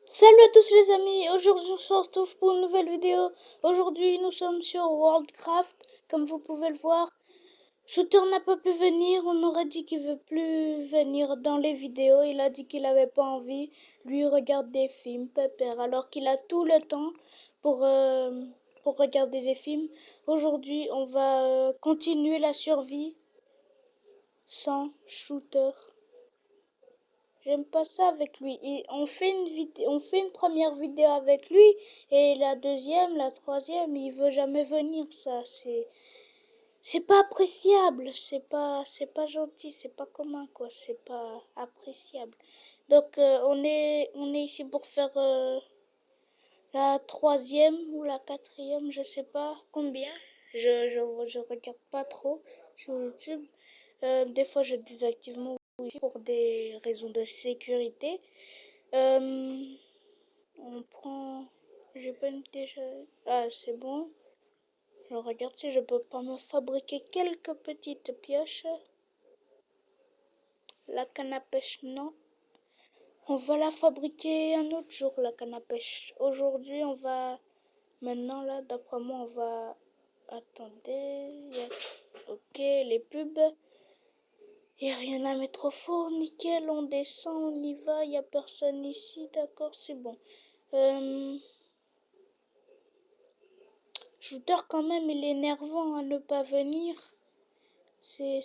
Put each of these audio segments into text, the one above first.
Salut à tous les amis, aujourd'hui on se retrouve pour une nouvelle vidéo. Aujourd'hui nous sommes sur Worldcraft, comme vous pouvez le voir. Shooter n'a pas pu venir, on aurait dit qu'il veut plus venir dans les vidéos. Il a dit qu'il avait pas envie, lui regarde des films, pépère, alors qu'il a tout le temps pour regarder des films. Aujourd'hui on va continuer la survie sans Shooter. J'aime pas ça avec lui. Et on fait une première vidéo avec lui et la deuxième, la troisième, il veut jamais venir. Ça, c'est pas appréciable. C'est pas gentil. C'est pas commun quoi. C'est pas appréciable. Donc on est ici pour faire la troisième ou la quatrième, je sais pas combien. Je regarde pas trop sur YouTube. Des fois, je désactive mon wifi pour des raisons de sécurité. On prend. J'ai pas une déjà. Ah, c'est bon. Je regarde si je peux pas me fabriquer quelques petites pioches. La canne à pêche, non. On va la fabriquer un autre jour, la canne à pêche. Aujourd'hui, on va. Maintenant, là, d'après moi, on va. Attendez. Ok, les pubs. Y a rien à mettre au four, nickel, on descend, on y va, y a personne ici, d'accord, c'est bon. Shooter quand même, il est énervant à ne pas venir. C'est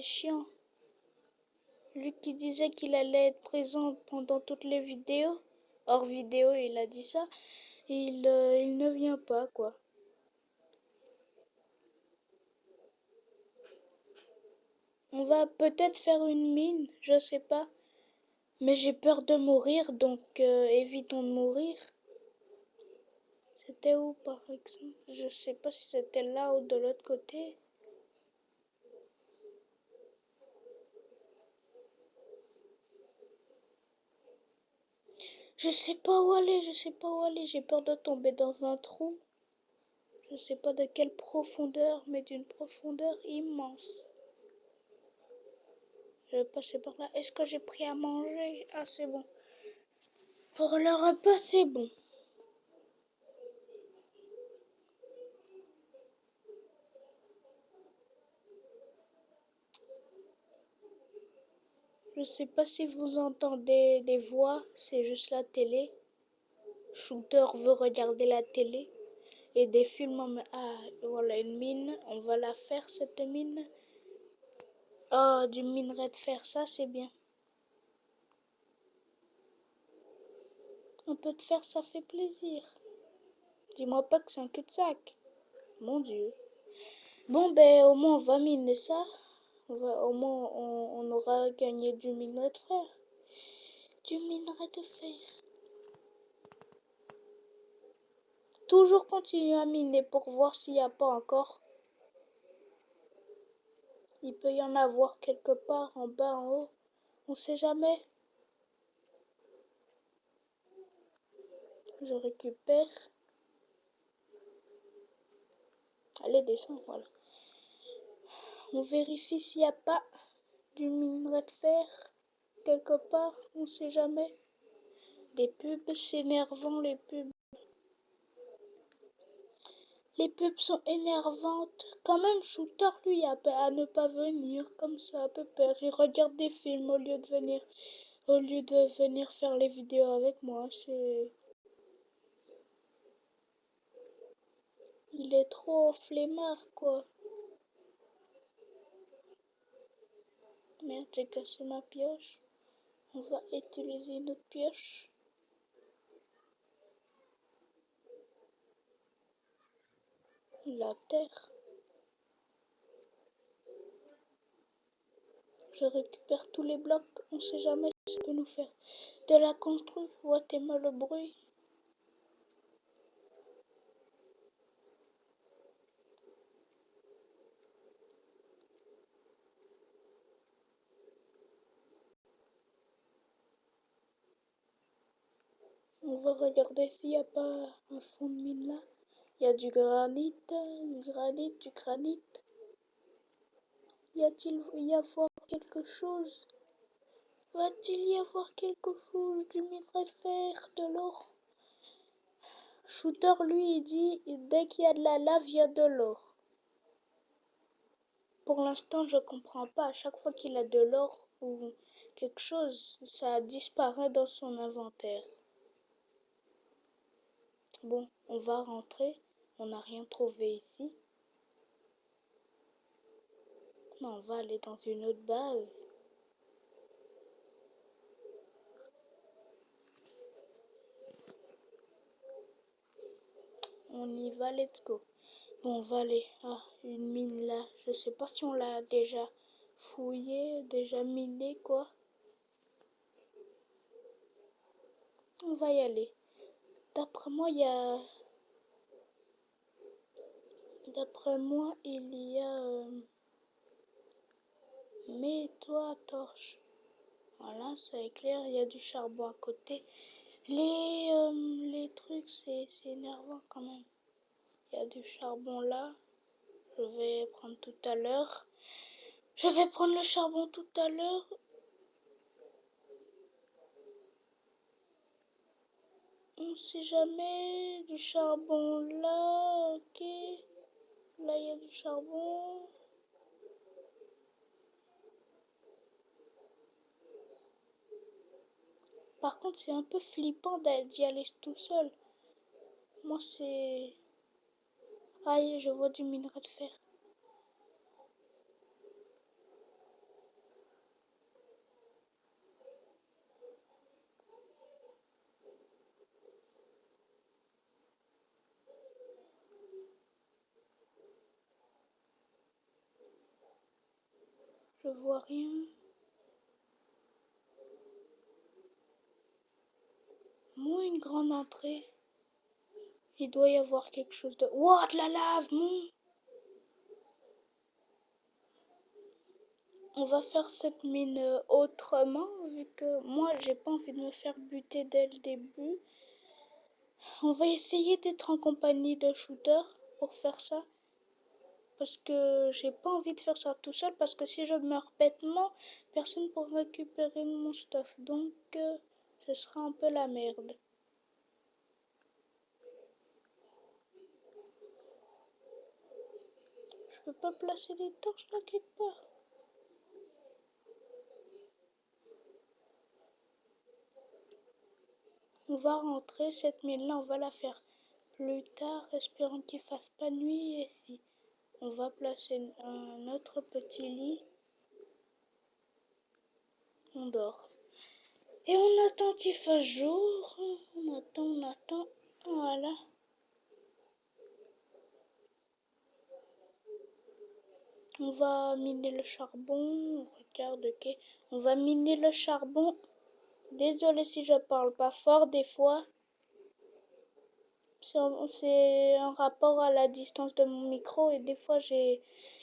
chiant. Lui qui disait qu'il allait être présent pendant toutes les vidéos, hors vidéo, il a dit ça, il ne vient pas, quoi. On va peut-être faire une mine, je sais pas. Mais j'ai peur de mourir, donc évitons de mourir. C'était où par exemple? Je sais pas si c'était là ou de l'autre côté. Je sais pas où aller, je sais pas où aller. J'ai peur de tomber dans un trou. Je sais pas de quelle profondeur, mais d'une profondeur immense. Je vais passer par là. Est-ce que j'ai pris à manger? Ah, c'est bon. Pour le repas, c'est bon. Je sais pas si vous entendez des voix, c'est juste la télé. Shooter veut regarder la télé et des films. Ah, voilà une mine. On va la faire cette mine. Oh, du minerai de fer, ça c'est bien. Un peu de fer, ça fait plaisir. Dis-moi pas que c'est un cul-de-sac. Mon Dieu. Bon, ben au moins on va miner ça. Au moins on aura gagné du minerai de fer. Du minerai de fer. Toujours continuer à miner pour voir s'il n'y a pas encore. Il peut y en avoir quelque part en bas, en haut. On sait jamais. Je récupère. Allez, descends, voilà. On vérifie s'il n'y a pas du minerai de fer quelque part, on sait jamais. Les pubs, c'est énervant, les pubs. Les pubs sont énervantes. Quand même, Shooter, lui, a à ne pas venir, comme ça, un peu peur. Il regarde des films au lieu de venir faire les vidéos avec moi. Il est trop flemmard, quoi. Merde, j'ai cassé ma pioche. On va utiliser une autre pioche. La terre. Je récupère tous les blocs. On sait jamais si ça peut nous faire de la construire. Voyez-moi le bruit. On va regarder s'il n'y a pas un fond de mine là. Il y a du granit, du granit, du granit. Y a-t-il y avoir quelque chose? Va-t-il y avoir quelque chose, du minerai de fer, de l'or? Shooter, lui, il dit, dès qu'il y a de la lave, il y a de l'or. Pour l'instant, je comprends pas. À chaque fois qu'il a de l'or ou quelque chose, ça disparaît dans son inventaire. Bon, on va rentrer. On n'a rien trouvé ici. Non, on va aller dans une autre base. On y va, let's go. Bon, on va aller à une mine là. Je sais pas si on l'a déjà fouillé, déjà miné, quoi. On va y aller. D'après moi, il y a... Mets-toi torche. Voilà, ça éclaire. Il y a du charbon à côté. Les trucs, c'est énervant quand même. Il y a du charbon là. Je vais prendre tout à l'heure. Je vais prendre le charbon tout à l'heure. On sait jamais. Du charbon là. Ok. Là, il y a du charbon. Par contre, c'est un peu flippant d'y aller tout seul. Moi, c'est... Aïe, je vois du minerai de fer. Je vois rien. Moi, une grande entrée. Il doit y avoir quelque chose de... Wow, de la lave, mon! On va faire cette mine autrement, vu que moi, j'ai pas envie de me faire buter dès le début. On va essayer d'être en compagnie de Shooter pour faire ça. Parce que j'ai pas envie de faire ça tout seul, parce que si je meurs bêtement, personne pour récupérer mon stuff. Donc, ce sera un peu la merde. Je peux pas placer des torches là quelque part. On va rentrer, cette mine là, on va la faire plus tard, espérons qu'il fasse pas nuit ici. On va placer un autre petit lit. On dort. Et on attend qu'il fasse jour. On attend. Voilà. On va miner le charbon. Regarde, ok. On va miner le charbon. Désolée si je parle pas fort des fois. C'est un rapport à la distance de mon micro et des fois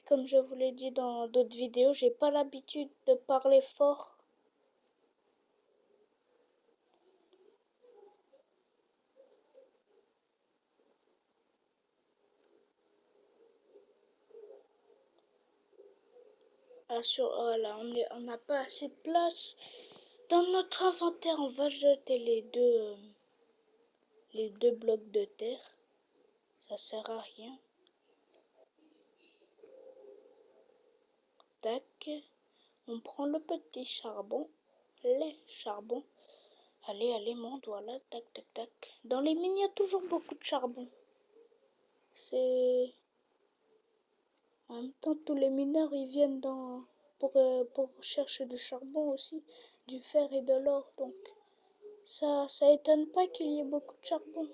comme je vous l'ai dit dans d'autres vidéos, j'ai pas l'habitude de parler fort. Voilà, on n'a pas assez de place dans notre inventaire. On va jeter les deux blocs de terre. Ça sert à rien. Tac. On prend le petit charbon. Les charbons. Allez, monte, voilà. Tac, tac, tac. Dans les mines, il y a toujours beaucoup de charbon. C'est... En même temps, tous les mineurs, ils viennent pour chercher du charbon aussi, du fer et de l'or. Donc, ça étonne pas qu'il y ait beaucoup de charbon.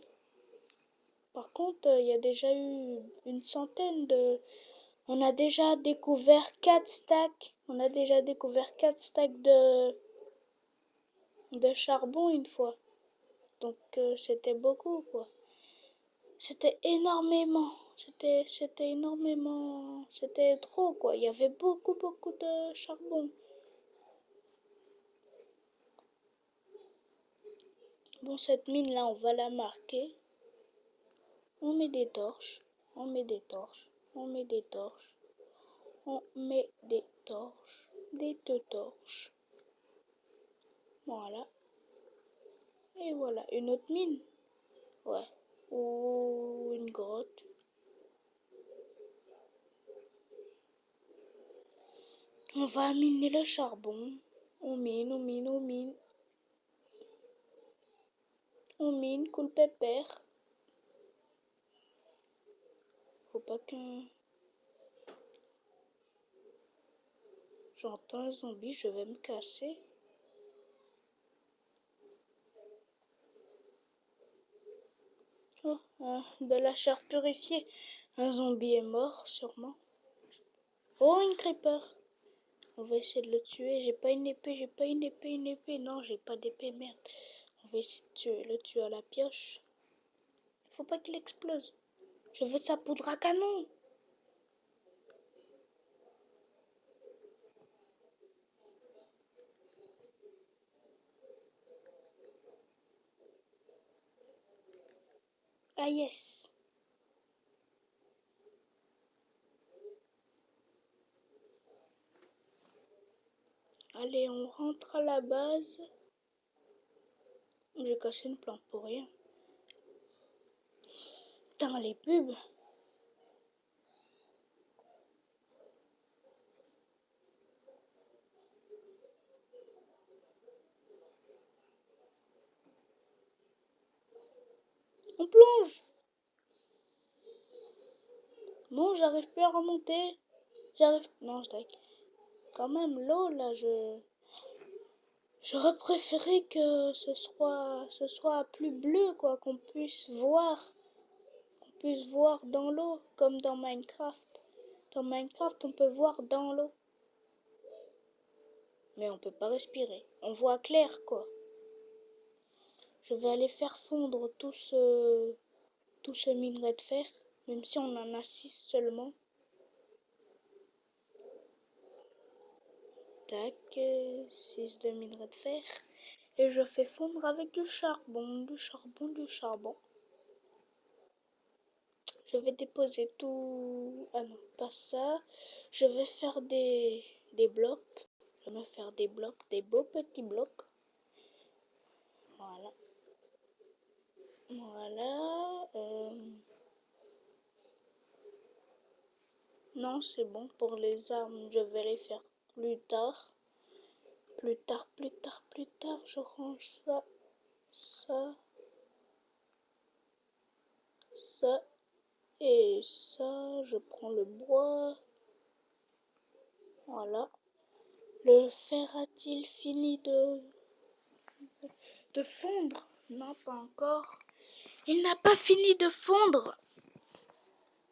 Par contre, il y a déjà eu une centaine de... On a déjà découvert 4 stacks. On a déjà découvert 4 stacks de charbon une fois. Donc, c'était beaucoup, quoi. C'était énormément. C'était énormément. C'était trop, quoi. Il y avait beaucoup de charbon. Bon, cette mine-là, on va la marquer. On met des torches. On met des torches. On met des torches. On met des torches. Des deux torches. Voilà. Et voilà, une autre mine. Ouais. Ou une grotte. On va miner le charbon. On mine, on mine, on mine. On mine, cool pépère. Faut pas qu'un... J'entends un zombie, je vais me casser. Oh, de la chair purifiée. Un zombie est mort, sûrement. Oh, une creeper. On va essayer de le tuer. J'ai pas une épée, j'ai pas une épée, une épée. Non, j'ai pas d'épée, merde. On va essayer de le tuer à la pioche. Faut pas qu'il explose. Je veux sa poudre à canon. Ah yes. Allez, on rentre à la base. J'ai cassé une plante pour rien. Putain, les pubs. On plonge. Bon, j'arrive plus à remonter. J'arrive... Non, je like. Quand même, l'eau, là, J'aurais préféré que ce soit plus bleu, quoi, qu'on puisse voir dans l'eau, comme dans Minecraft. Dans Minecraft, on peut voir dans l'eau. Mais on peut pas respirer. On voit clair, quoi. Je vais aller faire fondre tout ce minerai de fer, même si on en a 6 seulement. Tac, 6 de minerai de fer. Et je fais fondre avec du charbon, du charbon, du charbon. Je vais déposer tout... Ah non, pas ça. Je vais faire des blocs. Je vais faire des blocs, des beaux petits blocs. Voilà. Voilà. Non, c'est bon. Pour les armes, je vais les faire plus tard. Plus tard, plus tard, plus tard. Je range ça, ça, ça et ça. Je prends le bois. Voilà. Le fer a-t-il fini de fondre? Non, pas encore. Il n'a pas fini de fondre.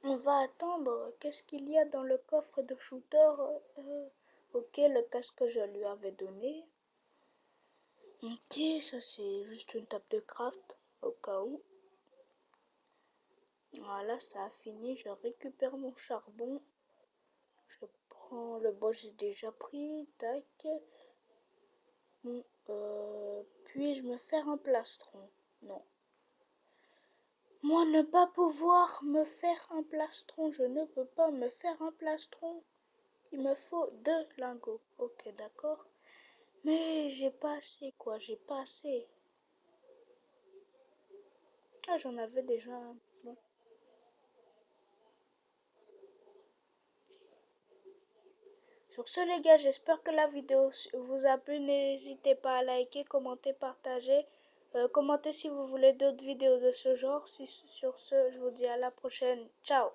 On va attendre. Qu'est-ce qu'il y a dans le coffre de shooter? Ok, le casque que je lui avais donné. Ok, ça c'est juste une table de craft au cas où. Voilà, ça a fini. Je récupère mon charbon. Je prends le bois, j'ai déjà pris. Tac. Bon, puis-je me faire un plastron? Non. Moi, ne pas pouvoir me faire un plastron, je ne peux pas me faire un plastron. Il me faut 2 lingots. Ok, d'accord. Mais j'ai pas assez, quoi. J'ai pas assez. Ah, j'en avais déjà un. Bon. Sur ce, les gars, j'espère que la vidéo vous a plu. N'hésitez pas à liker, commenter, partager. Commentez si vous voulez d'autres vidéos de ce genre. Sur ce, je vous dis à la prochaine. Ciao!